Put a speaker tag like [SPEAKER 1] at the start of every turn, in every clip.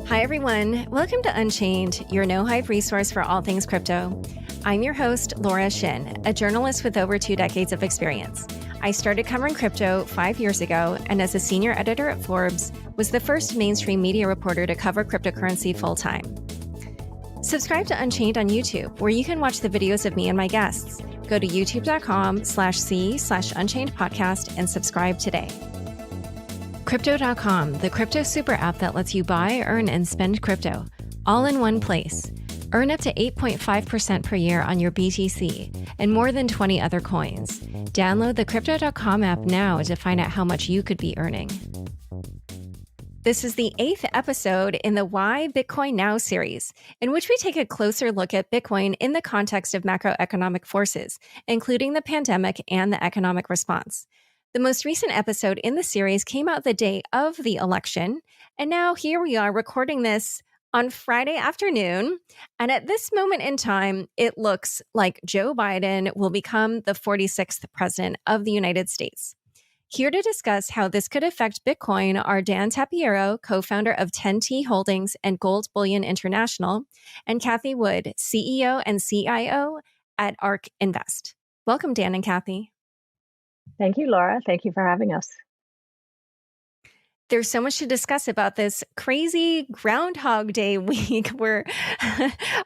[SPEAKER 1] Hi, everyone. Welcome to Unchained, your no-hype resource for all things crypto. I'm your host, Laura Shin, a journalist with over 2 decades of experience. I started covering crypto 5 years ago, and as a senior editor at Forbes, was the first mainstream media reporter to cover cryptocurrency full-time. Subscribe to Unchained on YouTube, where you can watch the videos of me and my guests. Go to youtube.com/c/Unchained podcast and subscribe today. Crypto.com, the crypto super app that lets you buy, earn, and spend crypto, all in one place. Earn up to 8.5% per year on your BTC and more than 20 other coins. Download the Crypto.com app now to find out how much you could be earning. This is the 8th episode in the Why Bitcoin Now series, in which we take a closer look at Bitcoin in the context of macroeconomic forces, including the pandemic and the economic response. The most recent episode in the series came out the day of the election, and now here we are recording this on Friday afternoon. And at this moment in time, it looks like Joe Biden will become the 46th president of the United States. Here to discuss how this could affect Bitcoin are Dan Tapiero, co-founder of 10T Holdings and Gold Bullion International, and Kathy Wood, CEO and CIO at ARK Invest. Welcome, Dan and Kathy.
[SPEAKER 2] Thank you, Laura. Thank you for having us.
[SPEAKER 1] There's so much to discuss about this crazy Groundhog Day week we're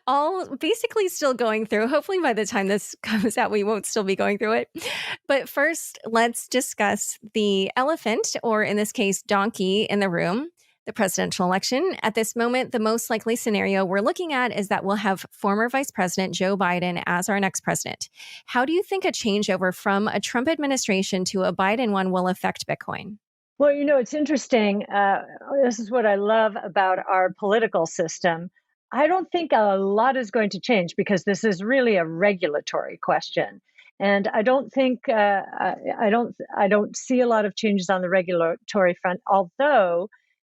[SPEAKER 1] all basically still going through. Hopefully by the time this comes out, we won't still be going through it. But first, let's discuss the elephant, or in this case, donkey in the room, the presidential election. At this moment, the most likely scenario we're looking at is that we'll have former Vice President Joe Biden as our next president. How do you think a changeover from a Trump administration to a Biden one will affect Bitcoin?
[SPEAKER 2] Well, it's interesting. This is what I love about our political system. I don't think a lot is going to change because this is really a regulatory question. And I don't think I don't see a lot of changes on the regulatory front, although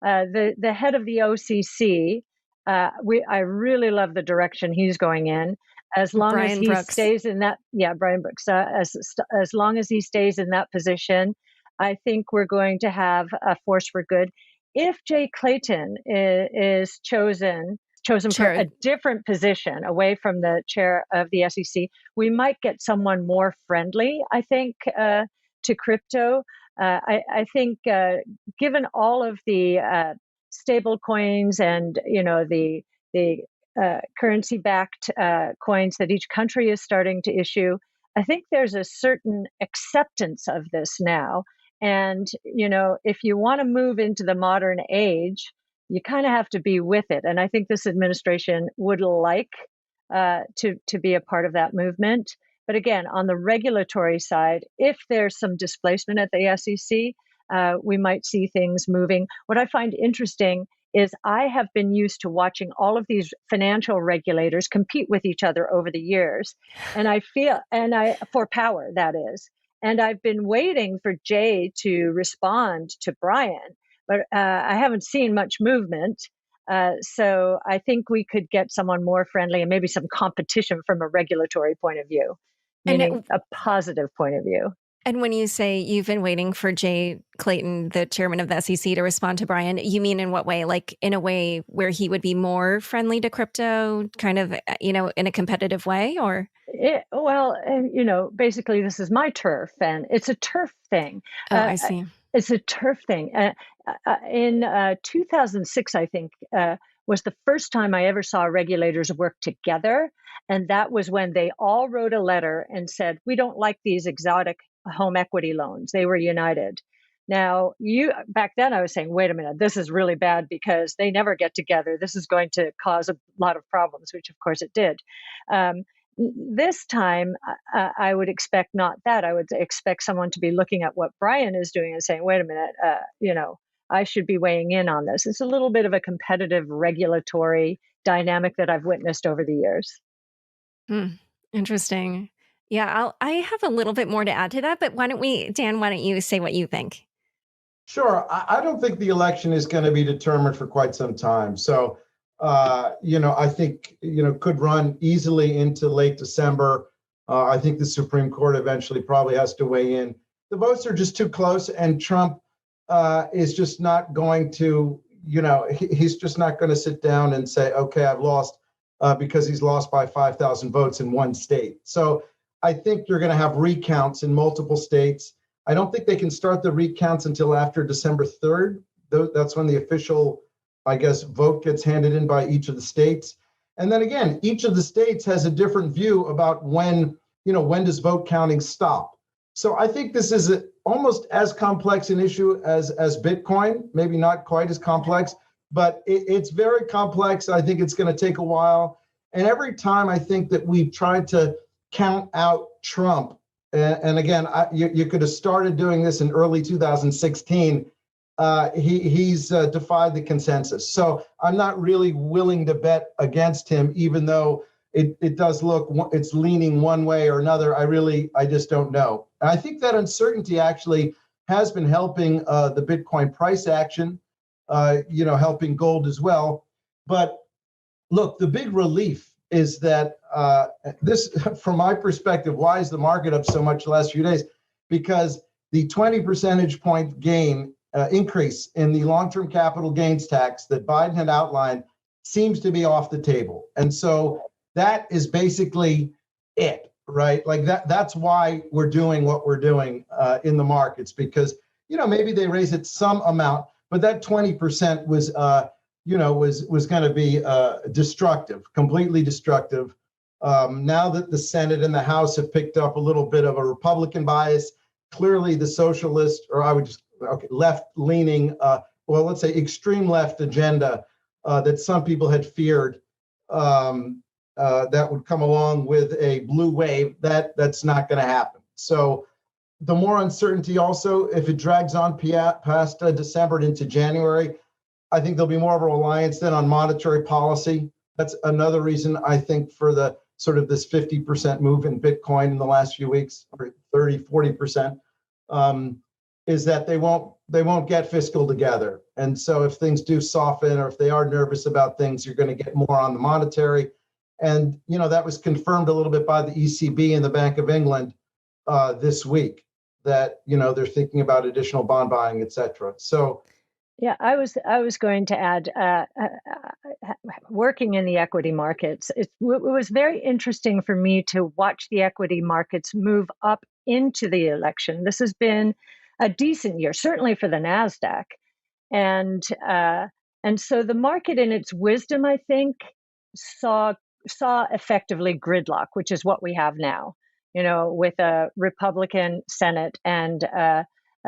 [SPEAKER 2] the head of the OCC, I really love the direction he's going in. As long as he stays in that, Brian Brooks, as long as he stays in that position, I think we're going to have a force for good. If Jay Clayton is chosen for a different position away from the chair of the SEC, we might get someone more friendly, I think, to crypto. I think given all of the stable coins and, the currency-backed coins that each country is starting to issue, I think there's a certain acceptance of this now. And, if you want to move into the modern age, you kind of have to be with it. And I think this administration would like to be a part of that movement. But again, on the regulatory side, if there's some displacement at the SEC, we might see things moving. What I find interesting is I have been used to watching all of these financial regulators compete with each other over the years. And for power, that is. And I've been waiting for Jay to respond to Brian, but I haven't seen much movement. So I think we could get someone more friendly and maybe some competition from a regulatory point of view, meaning a positive point of view.
[SPEAKER 1] And when you say you've been waiting for Jay Clayton, the chairman of the SEC, to respond to Brian, you mean in what way? Like in a way where he would be more friendly to crypto, kind of, in a competitive way, or?
[SPEAKER 2] Basically this is my turf and it's a turf thing.
[SPEAKER 1] Oh, I see.
[SPEAKER 2] It's a turf thing. In 2006, I think, was the first time I ever saw regulators work together. And that was when they all wrote a letter and said, we don't like these exotic home equity loans. They were united. Now, back then I was saying, wait a minute, this is really bad because they never get together. This is going to cause a lot of problems, which of course it did. This time, I would expect not that. I would expect someone to be looking at what Brian is doing and saying, wait a minute, I should be weighing in on this. It's a little bit of a competitive regulatory dynamic that I've witnessed over the years.
[SPEAKER 1] Interesting. Yeah, I have a little bit more to add to that, but Dan, why don't you say what you think?
[SPEAKER 3] Sure. I don't think the election is going to be determined for quite some time. So, I think, could run easily into late December. I think the Supreme Court eventually probably has to weigh in. The votes are just too close, and Trump is just not going to, he's just not going to sit down and say, okay, I've lost, because he's lost by 5,000 votes in one state. So I think you're going to have recounts in multiple states. I don't think they can start the recounts until after December 3rd. That's when the official, I guess, vote gets handed in by each of the states. And then again, each of the states has a different view about when does vote counting stop. So I think this is almost as complex an issue as Bitcoin, maybe not quite as complex, but it's very complex. I think it's going to take a while. And every time I think that we've tried to count out Trump, and again, you could have started doing this in early 2016, he's defied the consensus. So I'm not really willing to bet against him, even though it does look, it's leaning one way or another. I just don't know. And I think that uncertainty actually has been helping the Bitcoin price action, helping gold as well. But look, the big relief is that this, from my perspective, why is the market up so much the last few days? Because the 20 percentage point gain increase in the long-term capital gains tax that Biden had outlined seems to be off the table. And so that is basically it, right? Like that's why we're doing what we're doing in the markets, because, maybe they raise it some amount, but that 20% was going to be destructive, completely destructive. Now that the Senate and the House have picked up a little bit of a Republican bias, clearly the socialist, or I would just, left-leaning, let's say extreme left agenda that some people had feared that would come along with a blue wave, that's not going to happen. So the more uncertainty also, if it drags on past December and into January, I think there'll be more of a reliance then on monetary policy. That's another reason I think for the sort of this 50% move in Bitcoin in the last few weeks, or 30, 40%, is that they won't get fiscal together. And so if things do soften, or if they are nervous about things, you're going to get more on the monetary. And, that was confirmed a little bit by the ECB and the Bank of England this week, that, they're thinking about additional bond buying, et cetera. So,
[SPEAKER 2] yeah, I was going to add, working in the equity markets, it was very interesting for me to watch the equity markets move up into the election. This has been a decent year, certainly for the NASDAQ. And so the market in its wisdom, I think, saw effectively gridlock, which is what we have now, with a Republican Senate and a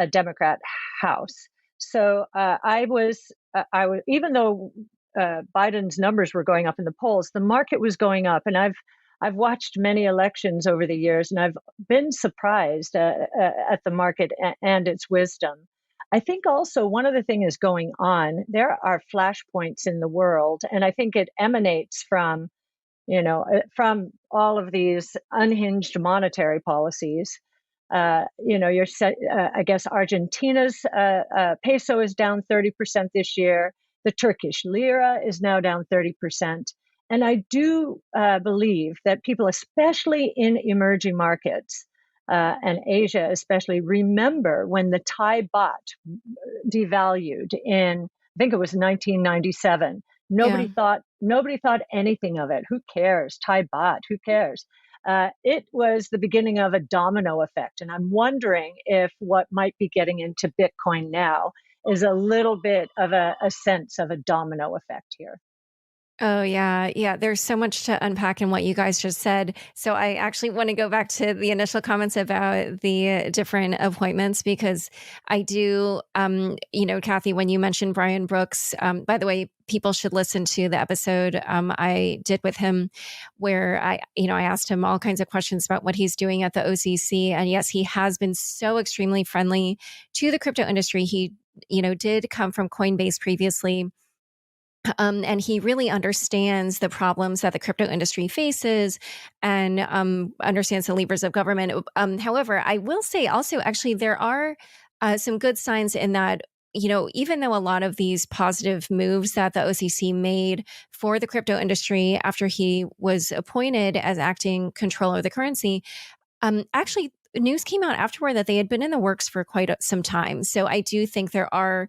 [SPEAKER 2] Democrat House. So I was, even though Biden's numbers were going up in the polls, the market was going up. And I've watched many elections over the years, and I've been surprised at the market and its wisdom. I think also one other thing is going on. There are flashpoints in the world, and I think it emanates from all of these unhinged monetary policies. I guess Argentina's peso is down 30% this year. The Turkish lira is now down 30%. And I do believe that people, especially in emerging markets and Asia especially, remember when the Thai baht devalued in, I think it was 1997. Nobody thought anything of it. Who cares? Thai baht, who cares? It was the beginning of a domino effect. And I'm wondering if what might be getting into Bitcoin now is a little bit of a sense of a domino effect here.
[SPEAKER 1] Oh, yeah. Yeah. There's so much to unpack in what you guys just said. So I actually want to go back to the initial comments about the different appointments, because I do, Kathy, when you mentioned Brian Brooks, by the way, people should listen to the episode I did with him, where I asked him all kinds of questions about what he's doing at the OCC. And yes, he has been so extremely friendly to the crypto industry. He, did come from Coinbase previously. And he really understands the problems that the crypto industry faces, and understands the levers of government. However, I will say also, actually, there are some good signs in that, even though a lot of these positive moves that the OCC made for the crypto industry after he was appointed as acting controller of the currency, actually, news came out afterward that they had been in the works for quite some time. So I do think there are,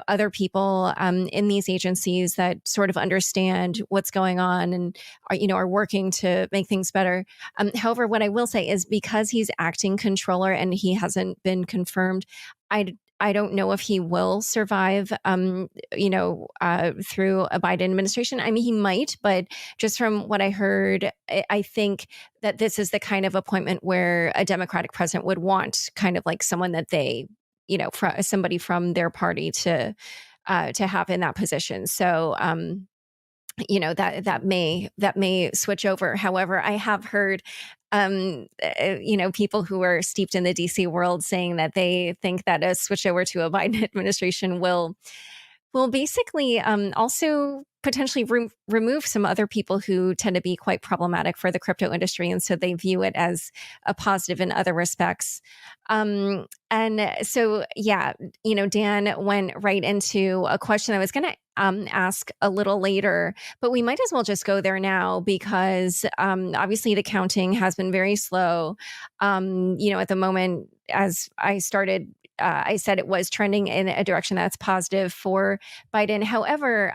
[SPEAKER 1] other people in these agencies that sort of understand what's going on and are working to make things better. However, what I will say is because he's acting controller and he hasn't been confirmed, I don't know if he will survive, through a Biden administration. I mean, he might, but just from what I heard, I think that this is the kind of appointment where a Democratic president would want kind of like someone that they, somebody from their party to have in that position. So, that may switch over. However, I have heard people who are steeped in the DC world saying that they think that a switch over to a Biden administration will basically also potentially remove some other people who tend to be quite problematic for the crypto industry. And so they view it as a positive in other respects. And so, Dan went right into a question I was going to ask a little later, but we might as well just go there now because obviously the counting has been very slow. At the moment, as I started, I said it was trending in a direction that's positive for Biden. However,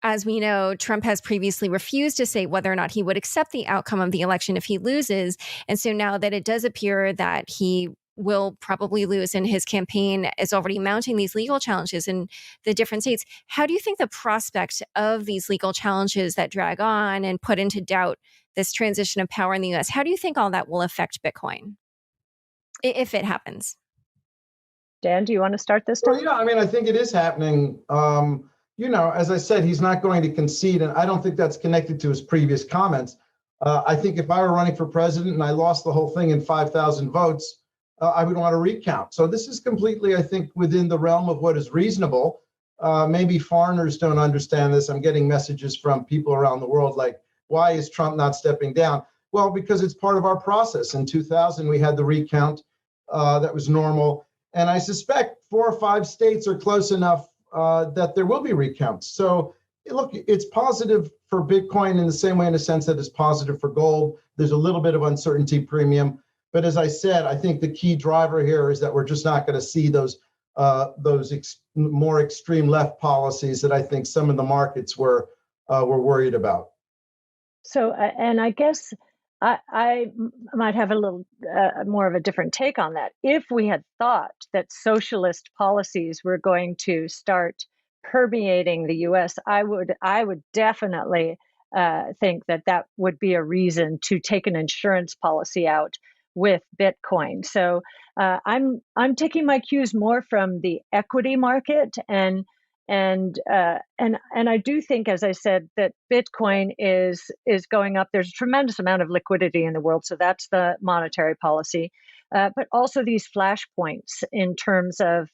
[SPEAKER 1] as we know, Trump has previously refused to say whether or not he would accept the outcome of the election if he loses. And so now that it does appear that he will probably lose and his campaign is already mounting these legal challenges in the different states, how do you think the prospect of these legal challenges that drag on and put into doubt this transition of power in the US, how do you think all that will affect Bitcoin if it happens?
[SPEAKER 2] Dan, do you want to start this time?
[SPEAKER 3] Well, I think it is happening. As I said, he's not going to concede, and I don't think that's connected to his previous comments. I think if I were running for president and I lost the whole thing in 5,000 votes, I would want to recount. So this is completely, I think, within the realm of what is reasonable. Maybe foreigners don't understand this. I'm getting messages from people around the world like, why is Trump not stepping down? Well, because it's part of our process. In 2000, we had the recount that was normal. And I suspect 4 or 5 states are close enough that there will be recounts. So look, it's positive for Bitcoin in the same way, in a sense that it's positive for gold. There's a little bit of uncertainty premium. But as I said, I think the key driver here is that we're just not going to see those more extreme left policies that I think some of the markets were worried about.
[SPEAKER 2] So, and I guess I might have a little more of a different take on that. If we had thought that socialist policies were going to start permeating the U.S., I would definitely think that would be a reason to take an insurance policy out with Bitcoin. So I'm taking my cues more from the equity market and I do think, as I said, that Bitcoin is going up. There's a tremendous amount of liquidity in the world, so that's the monetary policy, but also these flashpoints in terms of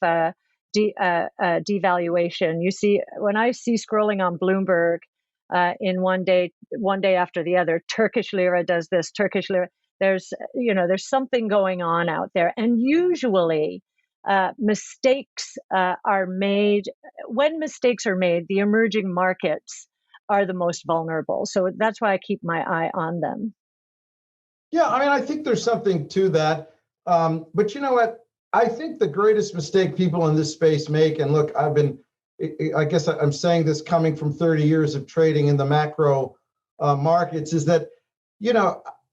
[SPEAKER 2] devaluation. You see, when I see scrolling on Bloomberg in one day after the other, Turkish lira does this, Turkish lira. There's something going on out there, and usually mistakes are made. When mistakes are made, the emerging markets are the most vulnerable. So that's why I keep my eye on them.
[SPEAKER 3] Yeah, I think there's something to that. But you know what? I think the greatest mistake people in this space make, and look, I guess I'm saying this coming from 30 years of trading in the macro markets, is that,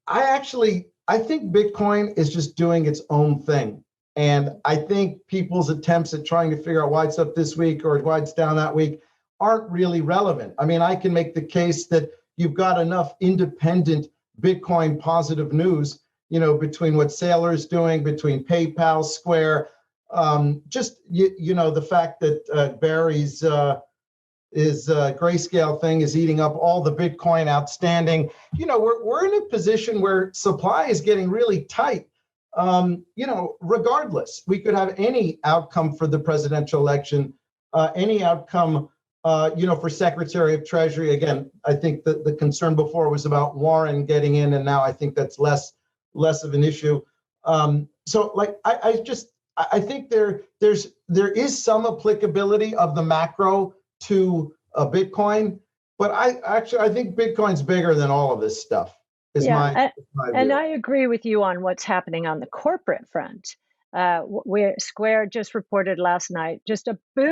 [SPEAKER 3] I think Bitcoin is just doing its own thing. And I think people's attempts at trying to figure out why it's up this week or why it's down that week aren't really relevant. I can make the case that you've got enough independent Bitcoin positive news, between what Saylor's doing, between PayPal, Square, the fact that Barry's grayscale thing is eating up all the Bitcoin outstanding. We're in a position where supply is getting really tight. Regardless, we could have any outcome for the presidential election, any outcome, for Secretary of Treasury. Again, I think that the concern before was about Warren getting in, and now I think that's less of an issue. I think there is some applicability of the macro to Bitcoin, but I think Bitcoin's bigger than all of this stuff. Is
[SPEAKER 2] Yeah,
[SPEAKER 3] my
[SPEAKER 2] and
[SPEAKER 3] view.
[SPEAKER 2] I agree with you on what's happening on the corporate front. Square just reported last night just a boom